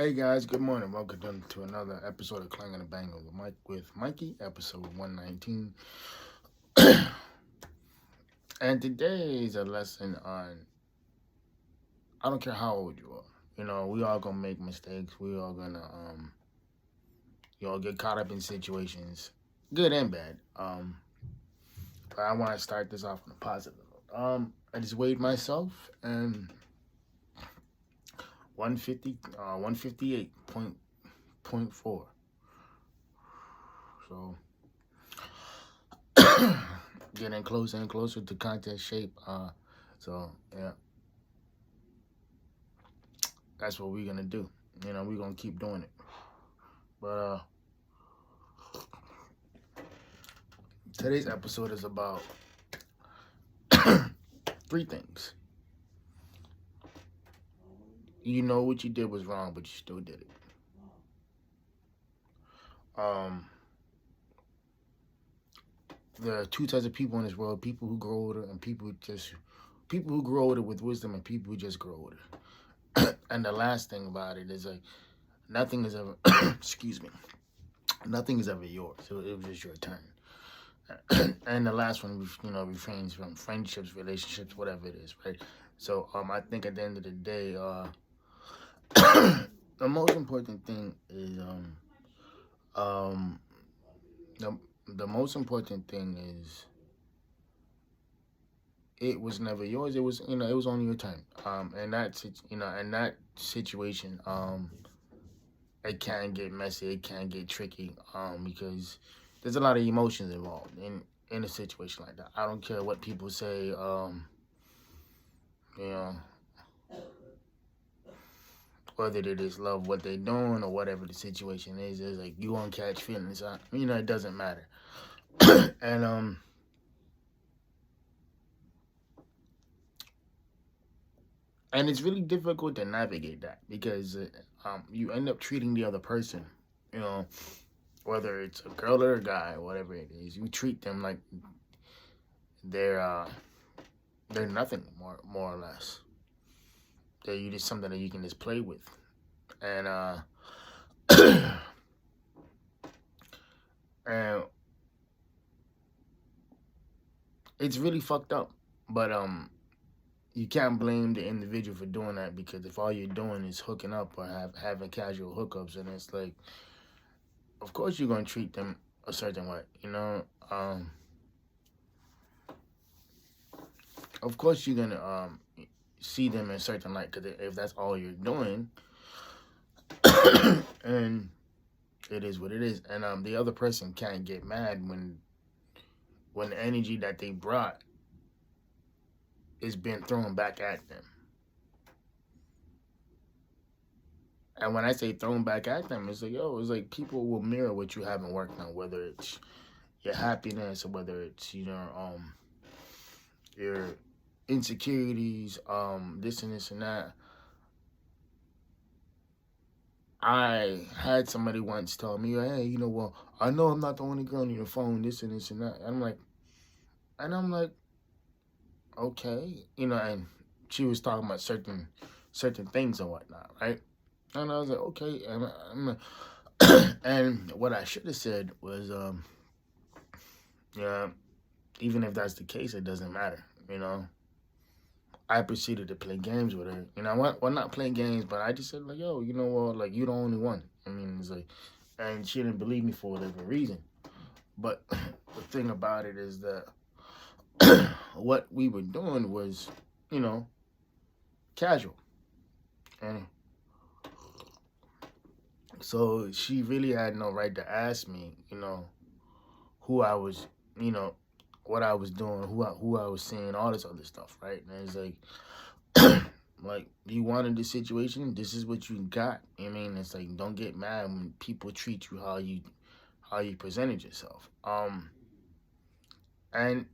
Hey guys, good morning. Welcome to another episode of Clangin and Bangin with Mikey, episode 119. And today is a lesson on I don't care how old you are. We all gonna make mistakes. We all gonna get caught up in situations, good and bad. But I wanna start this off on a positive note. I just weighed myself and 150 158.4. So getting closer and closer to contest shape. So yeah, that's what we're gonna do. We're gonna keep doing it. But today's episode is about three things. You know what you did was wrong, but you still did it. Um, there are two types of people in this world: people who grow older and people who grow older with wisdom and people who just grow older. And the last thing about it is like nothing is ever excuse me, nothing is ever yours. It was just your turn. And the last one, refrains from friendships, relationships, whatever it is, right? So I think at the end of the day, the most important thing is um, the the most important thing is it was never yours. It was only your turn. And that situation, it can get messy. It can get tricky. Because there's a lot of emotions involved in a situation like that. I don't care what people say. You know, whether it is love what they're doing or whatever the situation is, it's like you won't catch feelings. It doesn't matter. and and it's really difficult to navigate that because you end up treating the other person, you know, whether it's a girl or a guy, whatever it is, you treat them like they're uh, they're nothing more or less. They're you just something that you can just play with, and and it's really fucked up. But you can't blame the individual for doing that because if all you're doing is hooking up or having casual hookups, and it's like, of course you're gonna treat them a certain way, Of course you're gonna see them in a certain light because if that's all you're doing, and it is what it is, and the other person can't get mad when the energy that they brought is being thrown back at them. And when I say thrown back at them, it's like people will mirror what you haven't worked on, whether it's your happiness or whether it's your insecurities, this and this and that. I had somebody once tell me, hey, well, I know I'm not the only girl on your phone, this and this and that. And I'm like, okay, and she was talking about certain things and whatnot, right? And I was like, okay, and what I should have said was, yeah, even if that's the case, it doesn't matter, I proceeded to play games with her. Well, not playing games, but I just said like, yo, well, like you're the only one. It's like, and she didn't believe me for whatever reason. But the thing about it is that what we were doing was, casual, and so she really had no right to ask me, who I was, what I was doing, who I was seeing, all this other stuff, right? And it's like. Like you wanted the situation, this is what you got. It's like don't get mad when people treat you how you presented yourself. And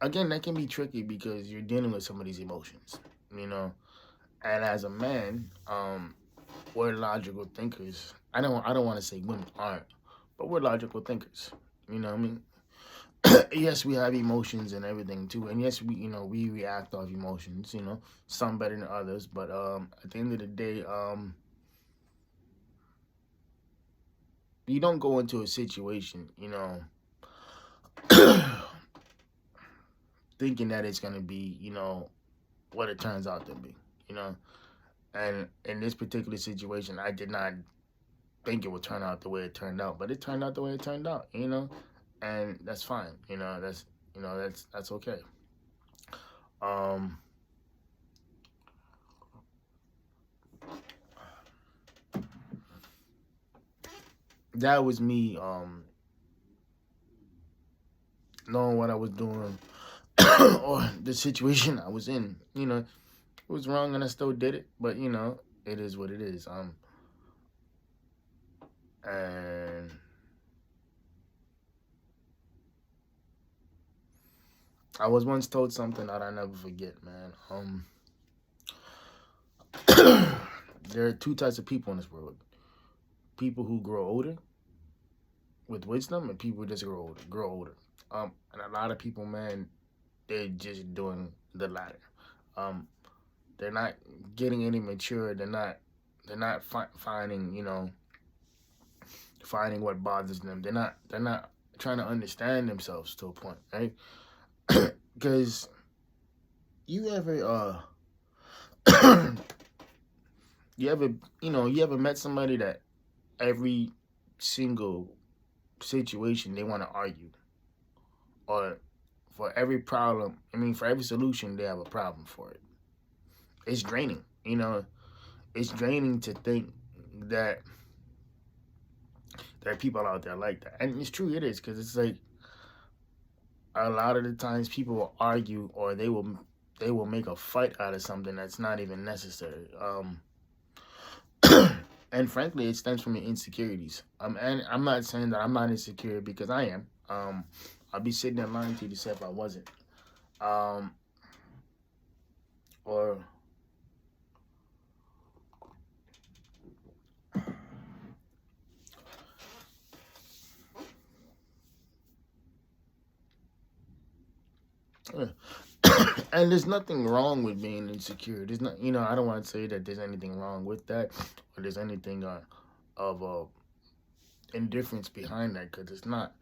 again, that can be tricky because you're dealing with somebody's emotions, you know. And as a man, we're logical thinkers. I don't want to say women aren't, but we're logical thinkers. You know what I mean? Yes, we have emotions and everything too, and yes, we react off emotions. Some better than others, but at the end of the day, you don't go into a situation, thinking that it's gonna be, what it turns out to be, you know. And in this particular situation, I did not think it would turn out the way it turned out, but it turned out the way it turned out, and that's fine, that's okay. Um, that was me, knowing what I was doing or the situation I was in. It was wrong and I still did it, but it is what it is. And I was once told something that I never forget, man. There are two types of people in this world: people who grow older with wisdom, and people who just grow older. And a lot of people, man, they're just doing the latter. Um, they're not getting any mature. They're not finding, finding what bothers them. They're not trying to understand themselves to a point, right? Because you ever you ever met somebody that every single situation they want to argue, or for every problem, for every solution they have a problem for it. It's draining, it's draining to think that there are people out there like that. And it's true, it is, because it's like a lot of the times people will argue, or they will make a fight out of something that's not even necessary. And frankly, it stems from your insecurities. And I'm not saying that I'm not insecure, because I am. I'll be sitting there lying to you to say if I wasn't. Um, or and there's nothing wrong with being insecure. There's not, I don't want to say that there's anything wrong with that, or there's anything of indifference behind that, because it's not.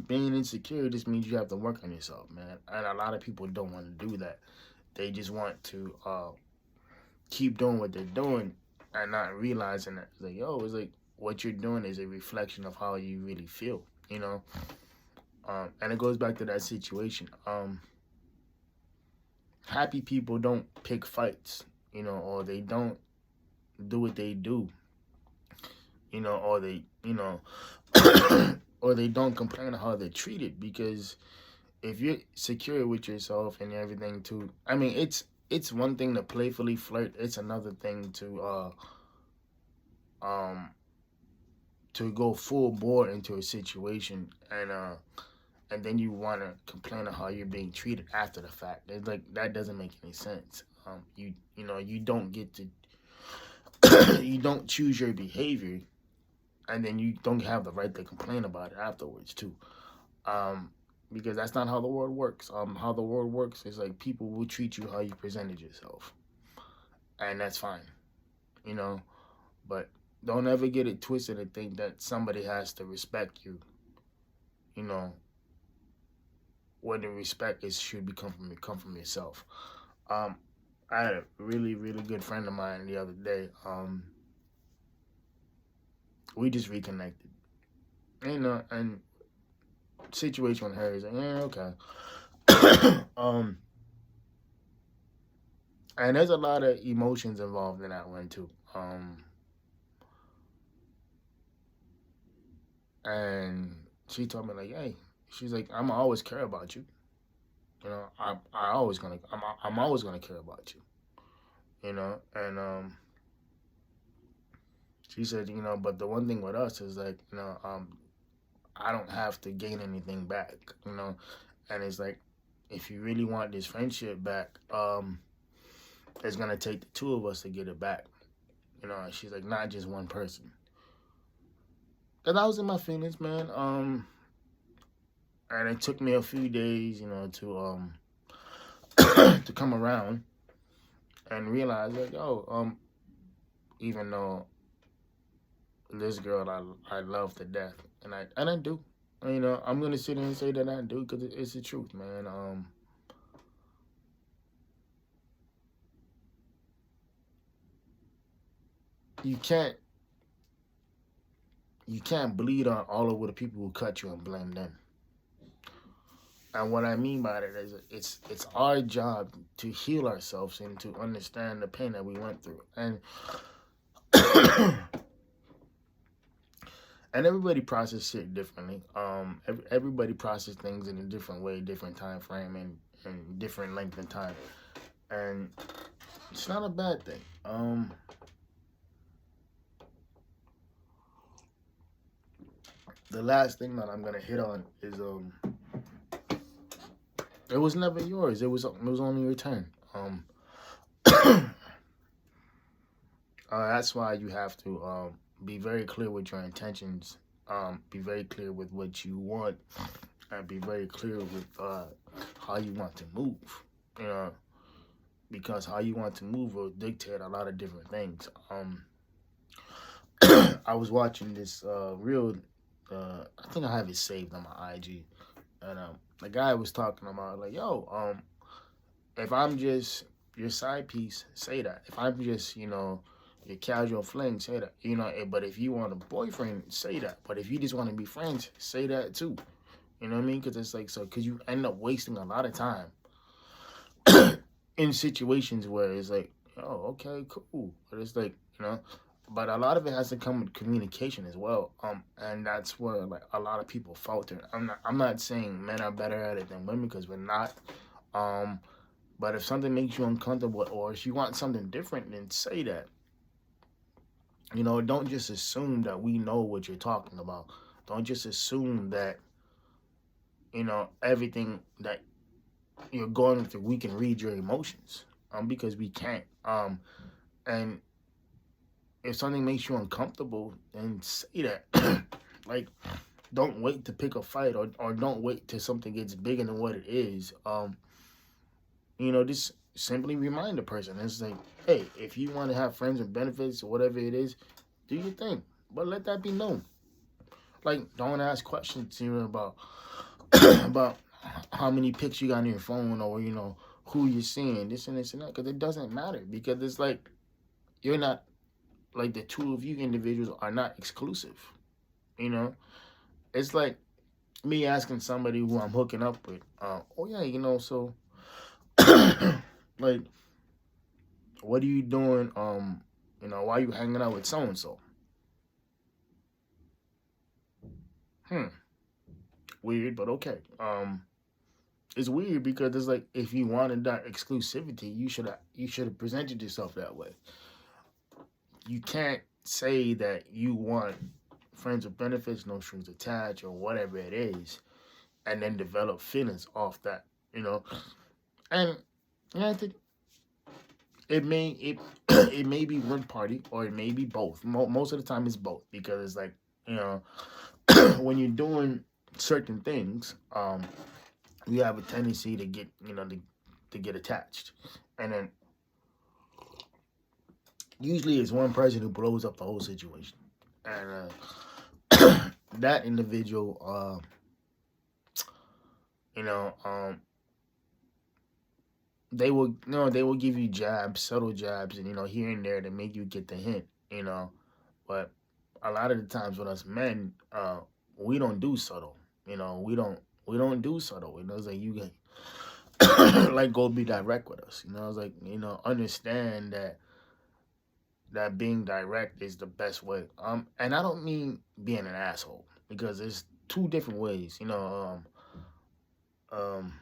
Being insecure just means you have to work on yourself, man. And a lot of people don't want to do that. They just want to keep doing what they're doing and not realizing that, it's like, it's like what you're doing is a reflection of how you really feel, and it goes back to that situation. Happy people don't pick fights, or they don't do what they do, or they, or they don't complain of how they're treated, because if you're secure with yourself and everything too, it's one thing to playfully flirt. It's another thing to go full bore into a situation, and then you want to complain of how you're being treated after the fact. It's like, that doesn't make any sense. You don't get to you don't choose your behavior, and then you don't have the right to complain about it afterwards too. Because that's not how the world works. How the world works is like, people will treat you how you presented yourself, and that's fine, you know. But don't ever get it twisted and think that somebody has to respect you, you know, when the respect should be come from yourself. Um, I had a really, really good friend of mine the other day. We just reconnected, and situation with her is like, yeah, okay. And there's a lot of emotions involved in that one too. And she told me, like, hey, she's like, I'm always care about you. I'm always gonna care about you. And she said, but the one thing with us is like, I don't have to gain anything back. And it's like, if you really want this friendship back, it's gonna take the two of us to get it back. And she's like, not just one person. And I was in my feelings, man. And it took me a few days, to to come around and realize, like, even though this girl I love to death, and I do. I'm gonna sit here and say that I do because it's the truth, man. You can't you can't bleed on all over the people who cut you and blame them. And what I mean by that is it's our job to heal ourselves and to understand the pain that we went through. And and everybody processes it differently. Everybody processes things in a different way, different time frame, and different length of time. And it's not a bad thing. The last thing that I'm gonna hit on is it was never yours. It was only your turn. That's why you have to be very clear with your intentions. Be very clear with what you want, and be very clear with how you want to move. You know, because how you want to move will dictate a lot of different things. I was watching this real. I think I have it saved on my IG, and the guy was talking about like, yo, if I'm just your side piece, say that. If I'm just, your casual fling, say that. But if you want a boyfriend, say that. But if you just want to be friends, say that too. You know what I mean? Because it's like, so, because you end up wasting a lot of time in situations where it's like, oh, okay, cool. But it's like, but a lot of it has to come with communication as well. And that's where like a lot of people falter. I'm not saying men are better at it than women because we're not. But if something makes you uncomfortable or if you want something different, then say that. Don't just assume that we know what you're talking about. Don't just assume that, everything that you're going through, we can read your emotions. Because we can't. And if something makes you uncomfortable, then say that. Like, don't wait to pick a fight or don't wait till something gets bigger than what it is. Just simply remind the person. It's like, hey, if you want to have friends and benefits or whatever it is, do your thing. But let that be known. Like, don't ask questions, about about how many pics you got on your phone or, who you're seeing, this and this and that. Because it doesn't matter. Because it's like, you're not, like, the two of you individuals are not exclusive. It's like me asking somebody who I'm hooking up with, oh yeah, so like, what are you doing? Why are you hanging out with so and so? Weird, but okay. It's weird because it's like if you wanted that exclusivity, you should have presented yourself that way. You can't say that you want friends with benefits, no strings attached, or whatever it is, and then develop feelings off that. And yeah, I think it may be one party or it may be both. Most of the time, it's both because it's like when you're doing certain things, you have a tendency to get to get attached, and then usually it's one person who blows up the whole situation, and that individual, you know, they will give you jabs, subtle jabs, and here and there to make you get the hint. But a lot of the times with us men, we don't do subtle. We don't do subtle. It's like you get like go be direct with us. It's like understand that being direct is the best way. And I don't mean being an asshole because there's two different ways. Um,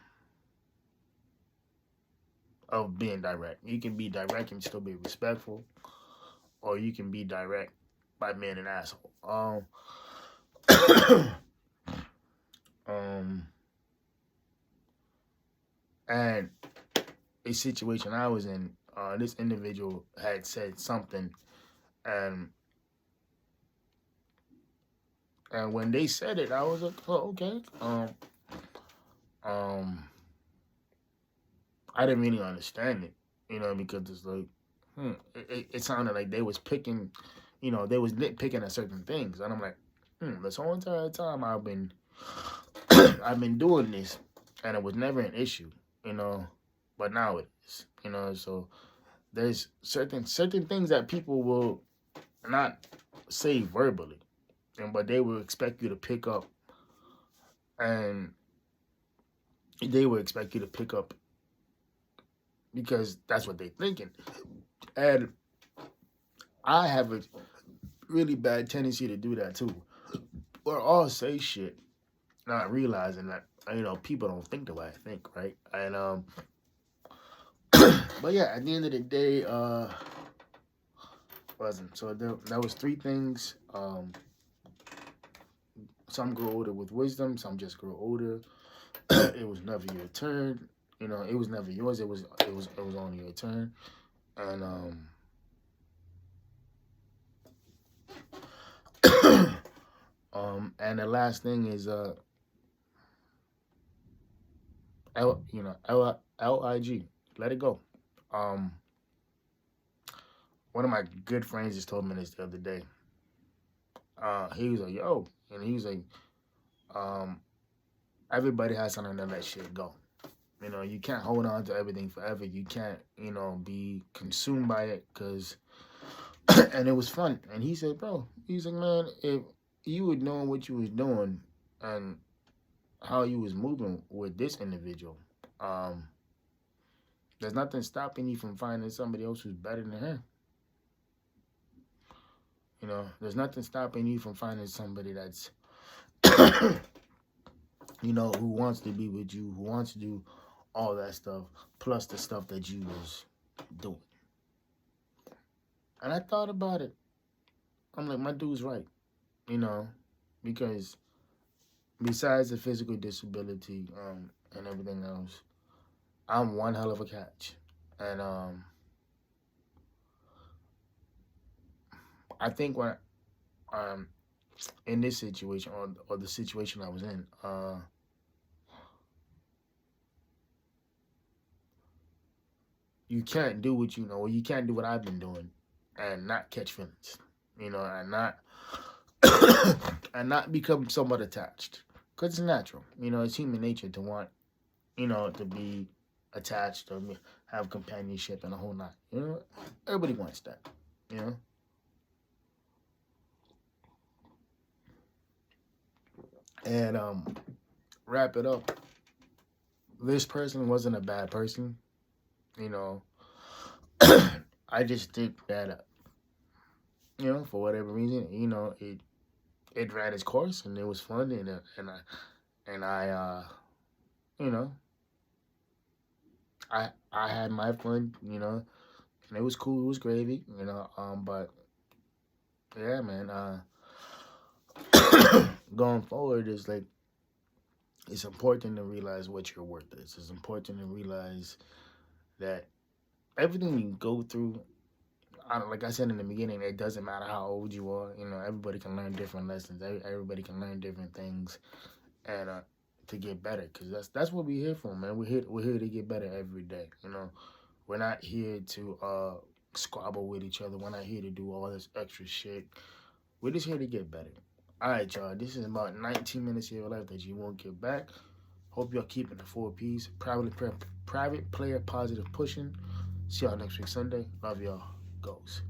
of being direct. You can be direct and still be respectful, or you can be direct by being an asshole. Um, and a situation I was in, this individual had said something, and and when they said it, I was like, oh, okay. Um, I didn't really understand it, because it's like, it sounded like they was picking you know, they was nitpicking at certain things, and I'm like, this whole entire time I've been I've been doing this, and it was never an issue, you know, but now it is, you know. So there's certain things that people will not say verbally, and but they will expect you to pick up, and they will expect you to pick up because that's what they're thinking. And I have a really bad tendency to do that too, or I'll say shit not realizing that, you know, people don't think the way I think, right? And but yeah, at the end of the day, wasn't so that was three things. Some grow older with wisdom, some just grow older. It was never your turn, you know. It was never yours. It was only your turn. And and the last thing is LIG, let it go. Um, One of my good friends just told me this the other day. He was like, "Yo," and he was like, um, "Everybody has something to let shit go. You know, you can't hold on to everything forever. You can't, you know, be consumed by it because." And it was fun. And he said, "Bro," he's like, "Man, if you would know what you was doing and how you was moving with this individual, um, there's nothing stopping you from finding somebody else who's better than him. You know, there's nothing stopping you from finding somebody that's, you know, who wants to be with you, who wants to do all that stuff, plus the stuff that you was doing." And I thought about it. I'm like, my dude's right, you know, because besides the physical disability and everything else, I'm one hell of a catch. And I think when um in this situation or the situation I was in, you can't do what you know, or you can't do what I've been doing and not catch feelings, you know, and not and not become somewhat attached. Because it's natural, you know, it's human nature to want, you know, to be attached or have companionship and a whole lot. You know, everybody wants that, you know. And wrap it up. This person wasn't a bad person, you know. I just think that, you know, for whatever reason, you know, it ran its course and it was fun and I you know, I had my fun, you know, and it was cool. It was gravy, you know. But yeah, man. Going forward is like it's important to realize what your worth is. It's important to realize that everything you go through, like I said in the beginning, it doesn't matter how old you are. You know, everybody can learn different lessons. Everybody can learn different things, and to get better. Because that's what we're here for, man. We're here to get better every day. You know, we're not here to squabble with each other. We're not here to do all this extra shit. We're just here to get better. All right, y'all. This is about 19 minutes of your life that you won't get back. Hope y'all keeping the 4 Ps. Private player, positive pushing. See y'all next week Sunday. Love y'all. Goes.